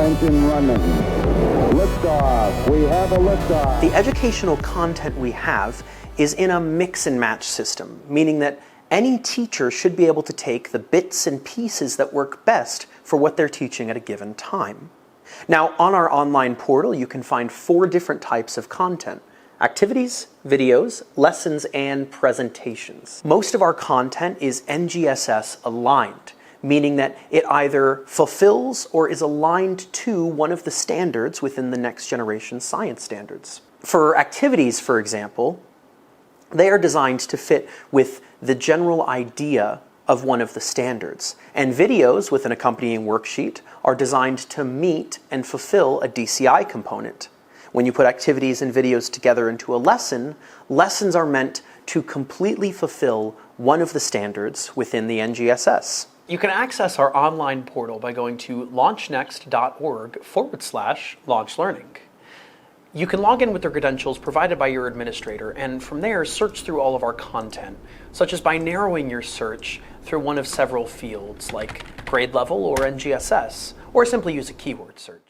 engine running. Liftoff. We have a liftoff. The educational content we have is in a mix and match system, meaning that any teacher should be able to take the bits and pieces that work best for what they're teaching at a given time. Now, on our online portal, you can find 4 different types of content: activities, videos, lessons, and presentations. Most of our content is NGSS aligned, meaning that it either fulfills or is aligned to one of the standards within the next generation science standards. For activities, for example, they are designed to fit with the general idea of one of the standards. And videos with an accompanying worksheet are designed to meet and fulfill a DCI component. When you put activities and videos together into a lesson, lessons are meant to completely fulfill one of the standards within the NGSS. You can access our online portal by going to launchnext.org/LaunchLearning. You can log in with the credentials provided by your administrator, and from there search through all of our content, such as by narrowing your search through one of several fields like grade level or NGSS, or simply use a keyword search.